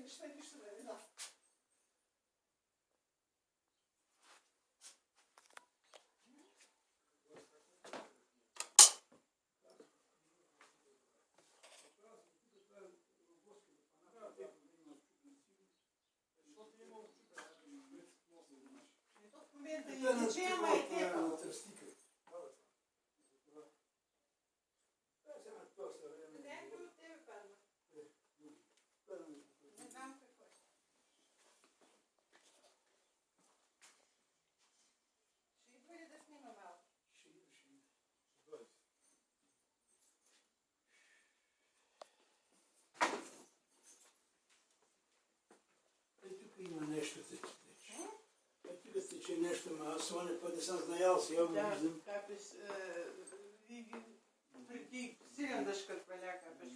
пішли, не знаю. Нещо тече. Тук тече нещо, ама аз това не съм знаел, сега го виждам. Капиш, преди силен дъжд като валя капиш.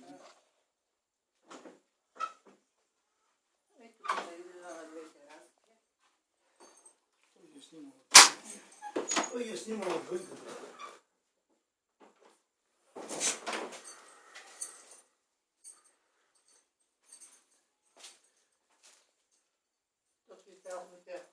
Ето да излиза на двете разки. Той я снимал отвънка. Точно и цялото тя.